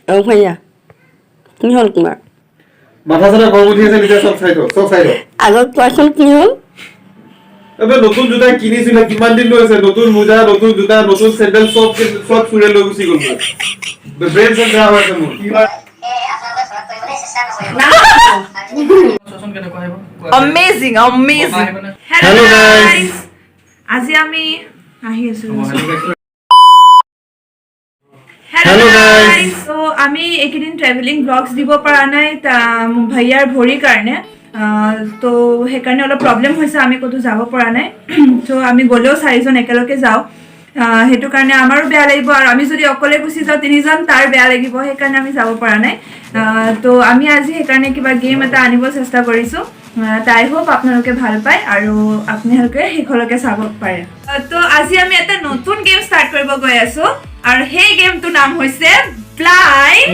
ভৈয়া কি হ'ল তোমাৰ মাথা চাথা গৰম উঠি আছে নিজে চব চাই থ আগত কোৱাচোন কি হ'ল এবে নতুন জোতা কিনিছিল কিমান দিন লৈ আছে নতুন মোজা নতুন জোতা নতুন স্যান্ডেল সব চুৰে লৈ গুচি গ'ল ব্ৰেন চেন বেয়া হৈ আছে মোৰ কি হয় Amazing. Hello guys. আজি আমি আহি আছো Hello guys. So আমি একদিন ট্ৰেভেলিং ব্লগস দিব পৰা নাই ভাইয়াৰ ভৰি কাৰণে তো হেকাৰণে অলপ প্ৰবলেম হৈছে আমি কতো যাব পৰা নাই তো আমি গলেও চাৰিজন একেলগে যাও হেতু কাৰণে আমাৰো বেয়া লাগিব আৰু আমি যদি অকলে গুচি যাও তিনিজন তাৰ বেয়া লাগিব হেকাৰণে আমি যাব পৰা নাই তো আমি আজি হেকাৰণে কিবা গেম এটা আনিব চেষ্টা কৰিছো তাই হোপ আপোনালোকে ভাল পায় আৰু আপোনালোকে হেকলকে চাব পাৰে তো আজি আমি এটা নতুন গেম ষ্টাৰ্ট কৰিব গৈ আছো আৰু সেই গেমটোৰ নাম হৈছে ব্লাইণ্ড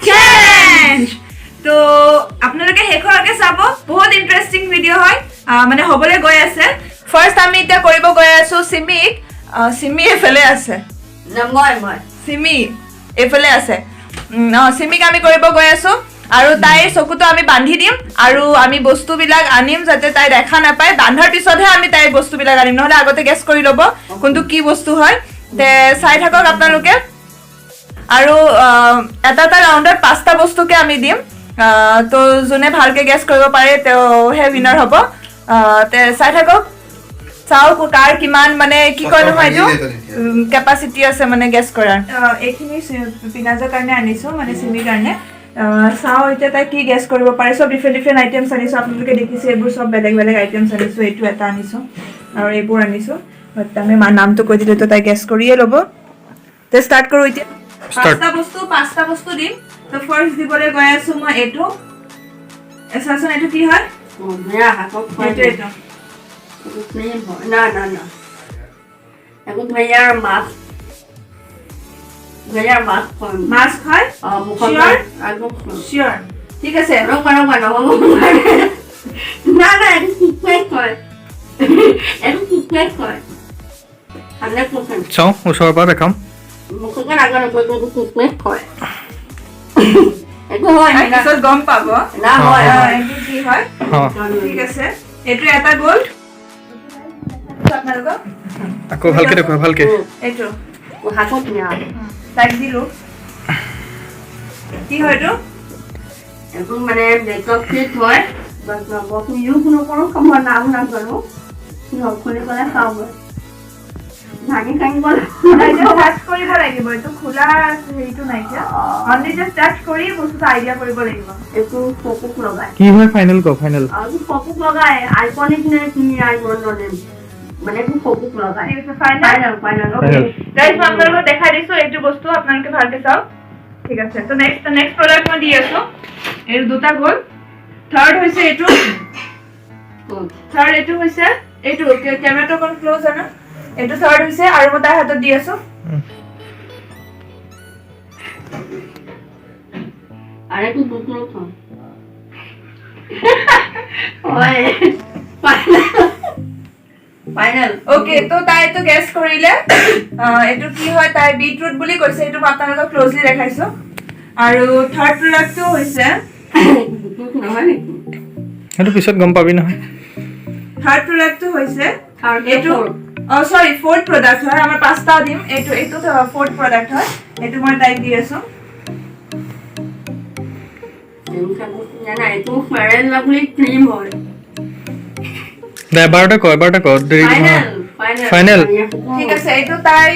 চ্যালেঞ্জ তো আপোনালোকে হেকলকে চাব বহুত ইন্টাৰেষ্টিং ভিডিও হয় মানে হ'বলৈ গৈ আছে ফাৰ্স্ট আমি এটা কৰিব গৈ আছো সিমি এফালে আছে মই সিমি এফালে আছে সিমিক আমি কৰিব গৈ আছো আৰু তাই চকুটো আমি বান্ধি দিম আৰু আমি বস্তুবিলাক আনিম যাতে তাই দেখা নাপায় বান্ধাৰ পিছতহে আমি তাই বস্তুবিলাক আনিম নহলে আগতে গেছ কৰি ল'ব কোনটো কি বস্তু হয় তে চাই থাকক আপোনালোকে আৰু এটা ৰাউণ্ডত 5টা বস্তুকে আমি দিম তো যোনে ভালকে গেছ কৰিব পাৰে তেহে উইনাৰ হ'ব তে চাই থাকক চাও কাৰ কিমান মানে কি কয় নহয় এইটো কেপাসিটি আছে মানে গেছ কৰাৰ এইখিনি পিনাজৰ কাৰণে আনিছো মানে সিমিৰ কাৰণে চাও এতিয়া তাই কি গেছ কৰিব পাৰে সব ডিফাৰেন্ট আইটেমছ আনিছো আপোনালোকে দেখিছে এইবোৰ সব বেলেগ আইটেমছ আনিছো এইটো এটা আনিছো আৰু এইবোৰ আনিছো বাট আমি নামটো কৈ দিলে তো তাই গেছ কৰিয়ে ল'ব তে ষ্টাৰ্ট কৰো এতিয়া 5টা বস্তু দিম তো ফাৰ্স্ট দিবলৈ গৈ আছো মই এইটো এছাচন এইটো কি হয় এইটো না এখন ভাইয়াৰ মাছ হয় শিওৰ ঠিক আছে চাও ওচৰৰ পৰা দেখাম গম পাব এইটো কি হয় ঠিক আছে এইটো এটা গ'ল আপোনালোকক আকৌ ভালকে দেখুৱা ভালকে এইটো হাতত নিয়া তাক দিলো কি হয় এইটো এখন মানে মেকআপ কিট হয় বাট মই ইউজ নকৰো মই নাম নাজানো খুলি পেলাই খাওঁ মই ভাঙি খাঙিব টাচ কৰিব লাগিব এইটো খোলা হেৰিটো নাইকিয়া অনলি জাষ্ট টাচ কৰি বস্তুটো আইডিয়া কৰিব লাগিব এইটো ফকুক লগাই কি হয় ফাইনেল ফাইনেল আৰু ফকুক লগাই আইকনিক নে কি আইকন নেম মানে এইটো ফকুক লগাই ফাইনেল ওকে গাইস মই আপোনালোকক দেখাই দিছো এইটো বস্তু আপোনালোকে ভালকে চাওক ঠিক আছে তো নেক্সট প্ৰডাক্ট মই দি আছো এই দুটা গ'ল থাৰ্ড হৈছে এইটো থাৰ্ড এইটো হৈছে এইটো কেমেৰাটো কোন ক্লোজ আছে না এইটো থাৰ্ড হৈছে আৰু মই তাৰ হাতত দি আছো আৰু এইটো দুটো থম ওই ফাইনাল ওকে তো তাই তো গেস কৰিলে এটো কি হয় তাই বিটৰুট বুলি কৈছে এটো মই আপোনালোকক ক্লোজলি দেখাইছো আৰু থাৰ্ড প্ৰডাক্টটো হৈছে এটো পিছত গম পাবি নহয় থাৰ্ড প্ৰডাক্টটো হৈছে এটো সৰি ফোৰ্থ প্ৰডাক্ট হয় আমাৰ 5টা দিম এটো ফোৰ্থ প্ৰডাক্ট হয় এটো মই তাই দি আছো এইটো ফেয়াৰ এণ্ড লাভলি ক্ৰীম হয় এবাৰটা ক ফাইনেল ঠিক আছে এইটো তাই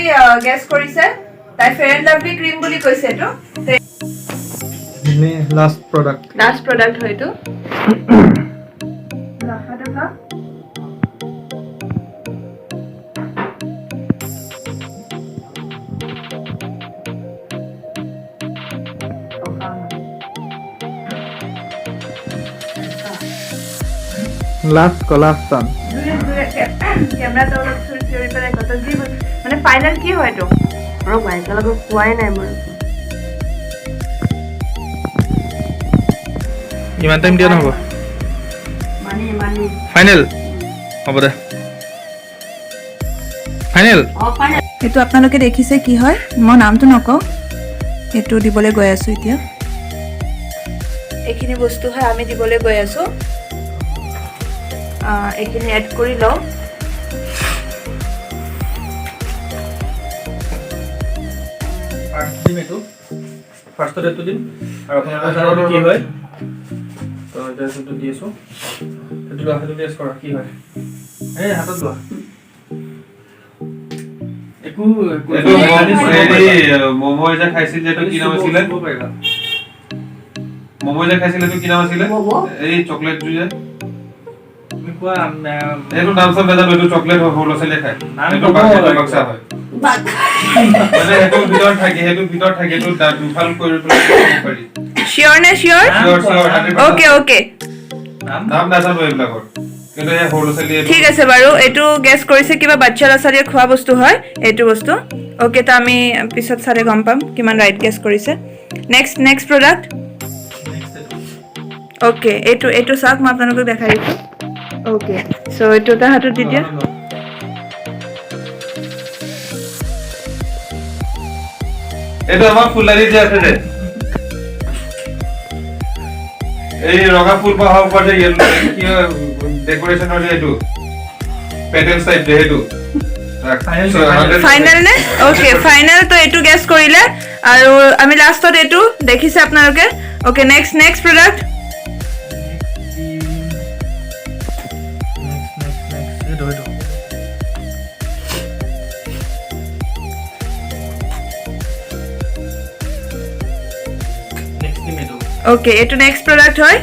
গেস কৰিছে তাই ফেয়াৰ এণ্ড লাভলি ক্ৰীম বুলি কৈছে এটো লাষ্ট প্ৰডাক্ট হয়তো লাফাটা লাষ্ট টান ক্যামেৰাটো অলপ চুৰি পেলাই কত যি মানে ফাইনাল কি হয় তো আৰু বাইকলৈকে কোৱাই নাই মই ইমান টাইম দিয়া নহব মানি ফাইনেল হ'ব দে ফাইনেল এইটো আপোনালোকে দেখিছে কি হয় মই নামটো নকওঁ এইটো দিবলৈ গৈ আছোঁ এতিয়া এইখিনি বস্তু হয় আমি দিবলৈ গৈ আছোঁ এইখিনি এড কৰি লওঁ ফাৰ্ষ্টত এইটো দিম আৰু আপোনালোকৰ কি হয় তো এইটো দি আছোঁ সেইটো লোৱা সেইটো টেষ্ট কৰা কি হয় এই হাতত লোৱা একো মমো যে খাইছিল যেটো কি নাম আছিলে মমো যে খাইছিল তো কি নাম আছিলে এই চকলেট যে তুমি কোৱা এইটো নাম সব বেজা এইটো চকলেট হলো চলে খায় এইটো বাক্সা হয় মানে এইটো ভিতৰত থাকে এইটো দুফাল কৰি পাৰি শিওৰ নে শিওৰ ওকে ওকে নাম নাজানো এইবিলাকৰ কিন্তু এই হলো চলে ঠিক আছে বাৰু এইটো গেছ কৰিছে কিবা বাচ্চা ল'ৰা-ছোৱালীৰ খোৱা বস্তু হয় এইটো বস্তু ওকে তো আমি পিছত চালে গম পাম কিমান ৰাইট গেছ কৰিছে নেক্সট প্ৰডাক্ট ওকে এইটো চাওক মই আপোনালোকক দেখাই দিছোঁ ওকে সো এইটো এটা হাতত দি দিয়া এইটো আমাৰ ফুলদানি যে আছে যে এই ৰঙা ফুল পাহা ওপৰ যে ইয়েলো কি ডেকোৰেশনৰ যে এইটো পেটেল টাইপ যে এইটো ফাইনেল নে ওকে ফাইনেল তো এইটো গেছ কৰিলে আৰু আমি লাষ্টত এইটো দেখিছে আপোনালোকে ওকে নেক্সট প্ৰডাক্ট ওকে এইটো নেক্সট প্ৰডাক্ট হয়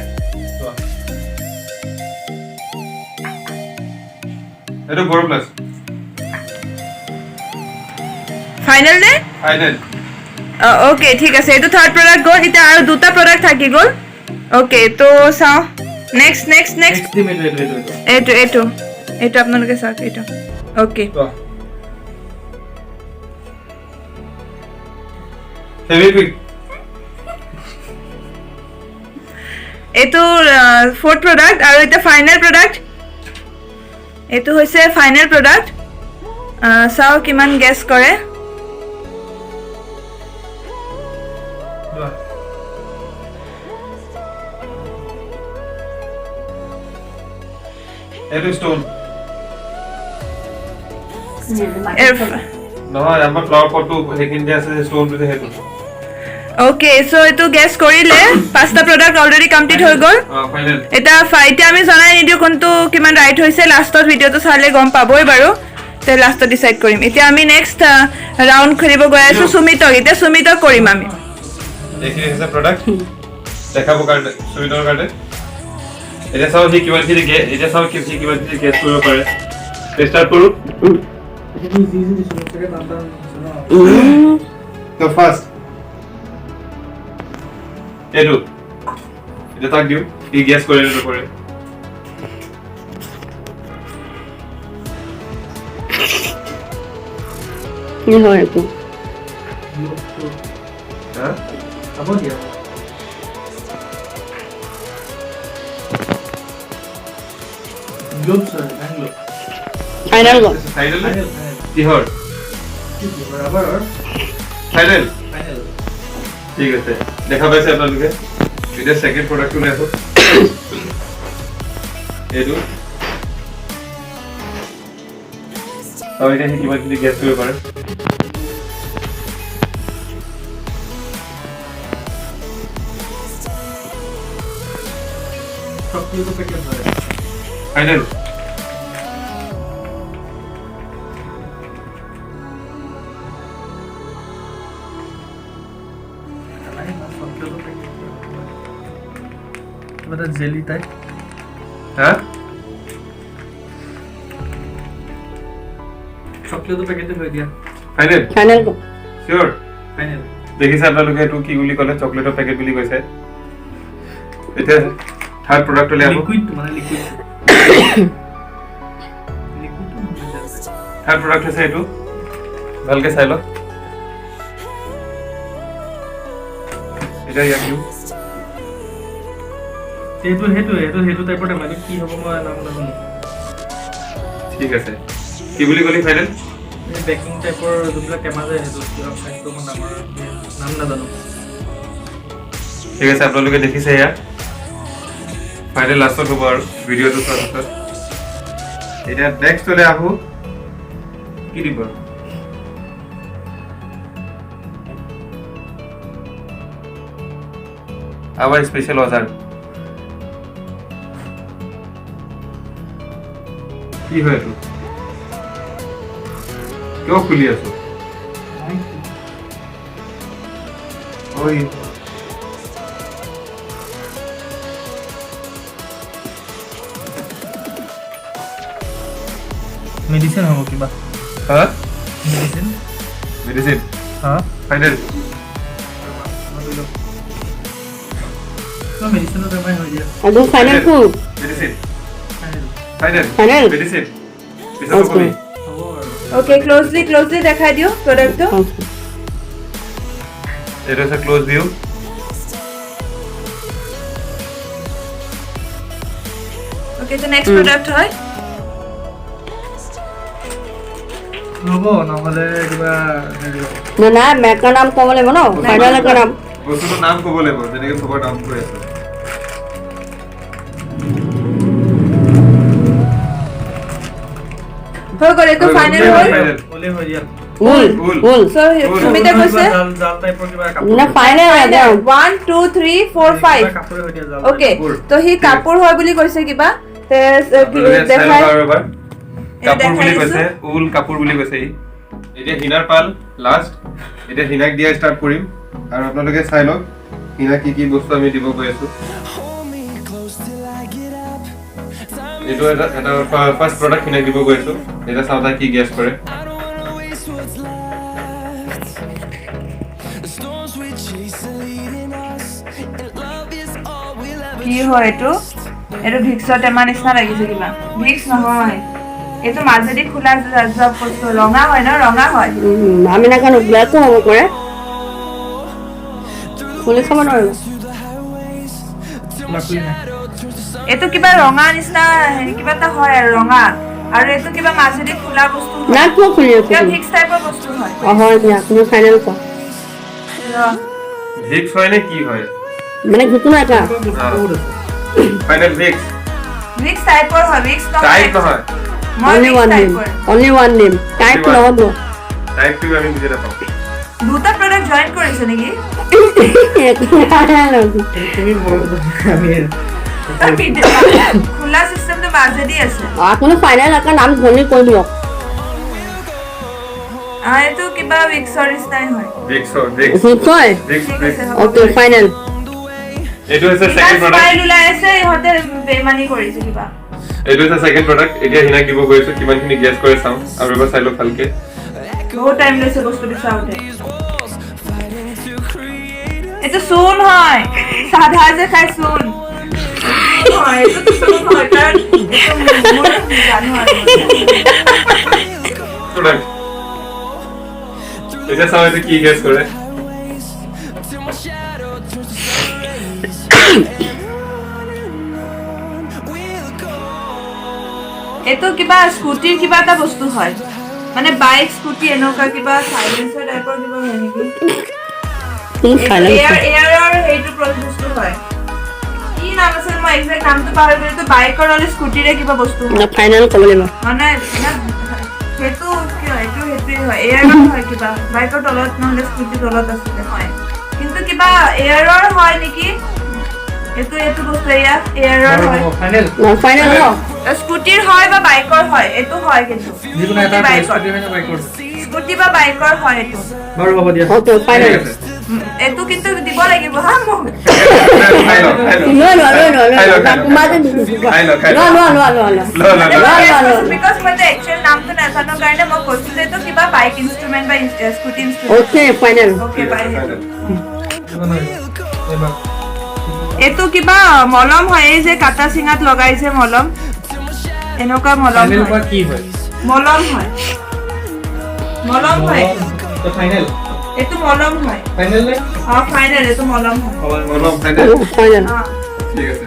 এইটো গৰম প্লাস ফাইনেল নে ফাইনেল ওকে ঠিক আছে এইটো থাৰ্ড প্ৰডাক্ট গ'ল এতিয়া আৰু দুটা প্ৰডাক্ট থাকি গ'ল ওকে তো চাওঁ নেক্সট এইটো আপোনালোকে চাওক এইটো ওকে ফেভিকুইক এইটো ফৰ্থ প্ৰডাক্ট আৰু এটা ফাইনেল প্ৰডাক্ট এইটো হৈছে ফাইনেল প্ৰডাক্ট চাও কিমান গেছ কৰে এইটো ষ্টোন নহয় আমাৰ ফ্লাৱাৰ পটটো সেইখিনি যে আছে ষ্টোনটো যে সেইটো ওকে সো এইটো গেছ কৰিলে পাঁচটা প্ৰডাক্ট অলৰেডি কমপ্লিট হৈ গ'ল ফাইনেল এটা ফাইটে আমি জনাই নিদিও কোনটো কিমান ৰাইট হৈছে লাষ্টত ভিডিঅ'টো চালে গম পাবই বাৰু তে লাষ্টত ডিসাইড কৰিম এতিয়া আমি নেক্সট ৰাউন্ড খেলিব গৈ আছো সুমিতক কৰিম আমি এইখিনি আছে প্ৰডাক্ট দেখাব কাৰণে সুমিতৰ কাৰণে এতিয়া চাও কি কিমান খিনি এতিয়া চাও কি কিমান খিনি গেছ কৰিব পাৰে ষ্টাৰ্ট কৰো তো ফাৰ্স্ট এইটো এটা তাক দিও কি গেছ কৰে নে নকৰে কি হয় এইটো হ্যাঁ হ'ব দিয়া গ্লোবস ব্যাঙ্গলোৰ ফাইনাল গ'ল ফাইনেল কিহৰ বৰাবৰ ফাইনেল ফাইনাল ঠিক আছে দেখা পাইছে আপোনালোকে এটা সেকেন্ড প্ৰডাক্ট লৈ আছো এইটো আৰু এটা কিবা কিবি গেছ কৰিব পাৰে সবকিছু তো প্যাকেট হয় ফাইনেল মানে জেলি টাইপ হ্যাঁ চকলেটৰ পেকেটে হৈ দিয়া ফাইনেল ফাইনাল গ'ল শিওৰ ফাইনেল দেখিছে আপোনালোকে এইটো কি বুলি ক'লে চকলেটৰ পেকেট বুলি কৈছে এতিয়া থাৰ্ড প্ৰডাক্ট লৈ আহো লিকুইড মানে লিকুইড থাৰ্ড প্ৰডাক্ট হৈছে এইটো ভালকে চাই লওক এটা ইয়াক দিওঁ সেইটো টাইপৰ মানে কি হ'ব মই নাম নাজানো ঠিক আছে কি বুলি ক'লি ফাইনেল বেকিং টাইপৰ যোনবিলাক টেমা যায় সেইটো নাম নাজানো ঠিক আছে আপোনালোকে দেখিছে এয়া ফাইনেল লাষ্টত হ'ব আৰু ভিডিঅ'টো চোৱাৰ পিছত এতিয়া নেক্সট হলে আহো কি দিব our special অজাৰ কি হয় এইটো কিয় খুলি আছো ঐ মেডিচিন হ'ব কিবা হা মেডিচিন মেডিসিন হা ফাইনেল মেডিচিনৰ বেমাৰ হৈ যায় আৰু ফাইনেল কো মেডিসিন ফাইনেল Final? মেডিসিন পিছত Okay. কবি হ'ব আৰু ওকে ক্লোজলি দেখাই দিও প্ৰডাক্টটো এটা আছে ক্লোজ ভিউ ওকে তো নেক্সট প্ৰডাক্ট হয় হ'ব নহ'লে কিবা হেৰি হ'ব না না মেকৰ নাম ক'ব লাগিব ন ফাইনেল একৰ নাম বস্তুটোৰ নাম ক'ব লাগিব যেনেকৈ খবৰ নাম কৈ আছে হৈ গ'ল এইটো ফাইনেল হ'ল ওলে হৈ যায় উল উল। উল সো সুমিতা কৈছে জাল টাইপৰ কিবা কাপোৰ না ফাইনেল একদম 1 2 3 4 5 কাপোৰে হৈ যায় জাল ওকে কাপোৰ। তো সি কাপোৰ হয় বুলি কৈছে কিবা তে দেখাই কাপোৰ বুলি দেখাই কৈছে উল কাপোৰ বুলি কৈছে ই এতিয়া হিনাৰ পাল লাষ্ট এতিয়া হিনাক দিয়া ষ্টাৰ্ট কৰিম আৰু আপোনালোকে চাই লওক হিনা কি কি বস্তু আমি দিব গৈ আছো এইটো এটা ফাৰ্ষ্ট প্ৰডাক্ট হিনাক দিব গৈ আছো এটা চাওঁ তাই কি গেছ কৰে কি হয় এইটো এইটো ভিক্সৰ টেমা নিচিনা লাগিছে কিবা ভিক্স নহয় এইটো মাজেদি খোলা যোৱা বস্তু ৰঙা হয় ন ৰঙা হয় আমি না কেন ব্ল্যাকও হ'ব কৰে খুলি খাব নোৱাৰিব এইটো কিবা ৰঙা নিচিনা হেৰি কিবা এটা হয় আৰু ৰঙা আৰু এইটো কিবা মাজেদি খোলা বস্তু হয় না কিয় খুলি আছে কিবা ভিক্স টাইপৰ বস্তু হয় হয় দিয়া তুমি ফাইনেল ক ভিক্স হয় নে কি হয় মানে যিকোনো এটা ফাইনেল ভিক্স ভিক্স টাইপৰ হয় ভিক্স টাইপ নহয় মই only ভিক্স one name টাইপৰ only one name type Only one. নহব টাইপটো আমি বুজি নাপাওঁ দুটা প্ৰডাক্ট জয়েন কৰিছে নেকি তুমি আমি খোলা চিষ্টেমটো মাজেদি আছে আপুনি ফাইনেল একৰ নাম ধনি কৈ দিয়ক এইটো কিবা ভিক্সৰ নিচিনাই হয় ভিক্স ভিক্স ঠিক হয় ভিক্স ঠিক আছে হ'ব। ওকে ফাইনেল এইটো হৈছে সেকেন্ড স্মাইল প্ৰডাক্ট ওলাই আছে ইহঁতে বেমানি কৰিছে কিবা এইটো হৈছে সেকেন্ড প্ৰডাক্ট এতিয়া হিনাক দিব গৈছো কিমানখিনি গেছ কৰে চাওঁ আৰু এবাৰ চাই লওক ভালকে বহুত টাইম লৈছে বস্তু বিচাৰোতে এইটো চূণ হয় সাধা যে খাই চূণ হয়, এইটোতো চূণ হয়, কাৰণ এইটো মোৰ জানো আৰু। প্ৰডাক্ট এতিয়া চাওঁ এইটো কি গেছ কৰে এইটো কিবা স্কুটিৰ কিবা এটা বস্তু হয় মানে বাইক স্কুটি এনেকুৱা কিবা সাইলেন্সাৰ টাইপৰ কিবা হয় নেকি এয়াৰৰ সেইটো বস্তু হয় কি নাম আছিল মই এক্সাক্ট নামটো পাহৰি গলো তো বাইকৰ নহলে স্কুটিৰে কিবা বস্তু হয় ফাইনেল ক'ব লাগিব মানে সেইটো কি হয় এইটো সেইটোৱে হয় এয়াৰৰ হয় কিবা বাইকৰ তলত নহলে স্কুটিৰ তলত আছিলে হয় কিন্তু কিবা এয়াৰৰ হয় নেকি এইটো বস্তু এয়াৰৰ হয় ফাইনেল ফাইনেল ন স্কুটিৰ হয় বা বাইকৰ হয় এইটো হয় কিন্তু যিকোনো এটা বাইকৰ স্কুটি হয় বাইকৰ স্কুটি বা বাইকৰ হয় এইটো বাৰু হ'ব দিয়া ওকে ফাইনেল ঠিক আছে এইটো কিন্তু দিব লাগিব হা মোক খাই লওক খাই লওক লোৱা খাই লওক, খাই লওক। তোমাকে খাই লওক, খাই লওক। লোৱা বিকজ মই একচুৱেলি নামটো নাজানো কাৰণে মই কৈছো যে এইটো কিবা বাইক ইনষ্ট্ৰুমেণ্ট বা scooty instrument okay final okay bye এইবাৰ এইটো কিবা মলম হয় এই যে কাটা চিঙাত লগাই যে মলম এনেকুৱা মলম ফাইনেল হয় কি হয় মলম হয় মলম হয় তো ফাইনেল এইটো মলম হয় ফাইনেল নে ফাইনেল এইটো মলম হয় অলপ ফাইনেল ফাইনেল ঠিক আছে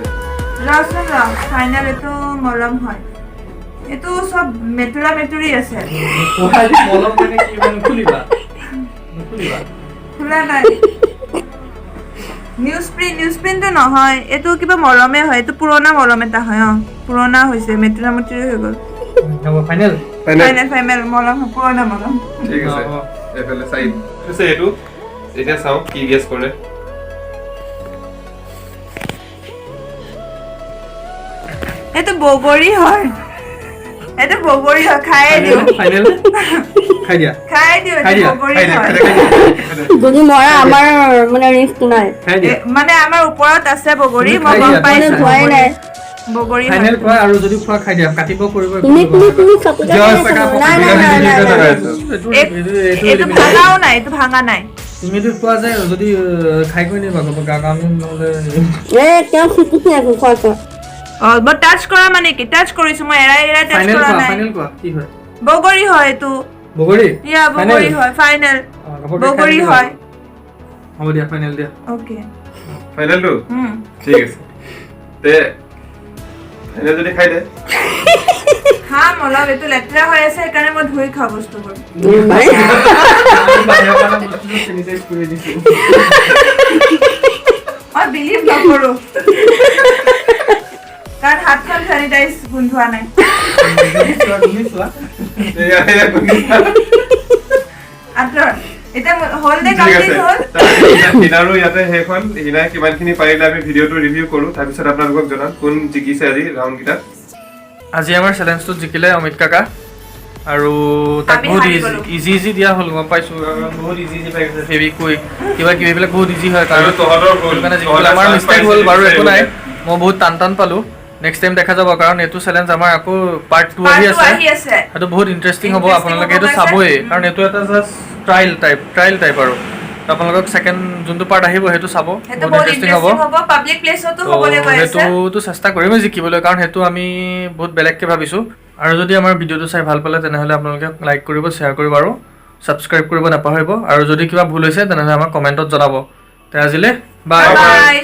ৰচোন ফাইনেল এইটো মলম হয় এইটো চব মেটুৰা মেটুৰি আছে কোৱালি মলম মানে কি মানে খুলিবা খোলা নাই নিউজ প্ৰিণ্টটো নহয়, এইটো কিবা মলমে হয়, এইটো পুৰণা মলম এটা হয়। পুৰণা হৈছে, মেট্ৰিনামুটি হৈ গ'ল। হ'ব ফাইনেল ফাইনেল মলম, পুৰণা মলম। ঠিক আছে এফালে চাইড আছে এইটো এতিয়া চাও কি গেছ কৰে এইটো বগৰী হয়, খাই দিওঁ। ফাইনেল খাই দিয়া এইটো বগৰী হয়। যদি মৰা আমাৰ মানে ৰিস্ক নাই। খাই দিয়া মানে আমাৰ ওপৰত আছে বগৰী, মই খাই গম দিয়া, পাইছো খোৱাই নাই। বগৰী হয়। ফাইনেল খোৱা আৰু যদি খোৱা খাই দিয়া, কাটিব কৰিব তুমি চকুতে এইটো ভাঙাও নাই, এইটো ভাঙা নাই। তুমিতো খোৱা যায় যদি খাই কৰি নিবা আমি নহ'লে তেওঁ শিকিছে আকৌ খোৱা মই টাচ কৰা মানে কি টাচ কৰিছো, মই এৰাই টাচ ফাইনেল কৰা খোৱা নাই। ফাইনেল খোৱা কি হয় বগৰী হয় এইটো। বগৰী বগৰী হয়, ফাইনেল বগৰী হয়। হ'ব দিয়া ফাইনেল দিয়া ওকে ফাইনেলটো ঠিক আছে তে ফাইনেল যদি খাই দে খাম অলপ, এইটো লেতেৰা হৈ আছে সেইকাৰণে মই ধুই খাওঁ বস্তুবোৰ। চেনিটাইজ কৰি দিছো মই বিলিভ নকৰো কাৰণ হাতখন চেনিটাইজ গোন্ধোৱা নাই। তুমি চোৱা আঁতৰ এতিয়া হ'ল নে ঠিক কমপ্লিট আছে হ'ল? হিনাৰো ইয়াতে সেইখন হিনাই কিমানখিনি পাৰিলে আমি ভিডিঅ'টো ৰিভিউ কৰোঁ তাৰপিছত আপোনালোকক জনাম কোন জিকিছে আজি ৰাউণ্ডকেইটাত। আজি আমাৰ চেলেঞ্জটোত জিকিলে অমিত কাকা আৰু তাক আমি বহুত হাৰি গ'লো। ইজি দিয়া হ'ল গম পাইছো বহুত ইজি পাই গৈছে ফেভিকুইক কিবা কিবি এইবিলাক বহুত ইজি হয় কাৰণ আৰু তহঁতৰ ভুল সেইটো কাৰণে জিকিলে আমাৰ মিষ্টেক হ'ল বাৰু একো নাই মই বহুত টান পালো নেক্সট টাইম দেখা যাব কাৰণ এইটো চেলেঞ্জ আমাৰ আকৌ পাৰ্ট 2 আহি আছে সেইটো বহুত ইণ্টাৰেষ্টিং হ'ব আপোনালোকে এইটো চাবই কাৰণ এইটো এটা জাষ্ট ট্ৰাইল টাইপ আৰু আপোনালোকক সেকেন্ড যোনটো পাৰ্ট আহিব সেইটো চাব সেইটো বহুত ইণ্টাৰেষ্টিং হ'ব পাব্লিক প্লেছতো হ'বলৈ গৈ আছে। সেইটোতো চেষ্টা কৰিমেই জিকিবলৈ কাৰণ সেইটো আমি বহুত বেলেগকৈ ভাবিছোঁ আৰু যদি আমাৰ ভিডিঅ'টো চাই ভাল পালে তেনেহ'লে আপোনালোকে লাইক কৰিব শ্বেয়াৰ কৰিব আৰু ছাবস্ক্ৰাইব কৰিব নাপাহৰিব আৰু যদি কিবা ভুল হৈছে তেনেহ'লে আমাক কমেণ্টত জনাব তে আজিলৈ বাই বাই।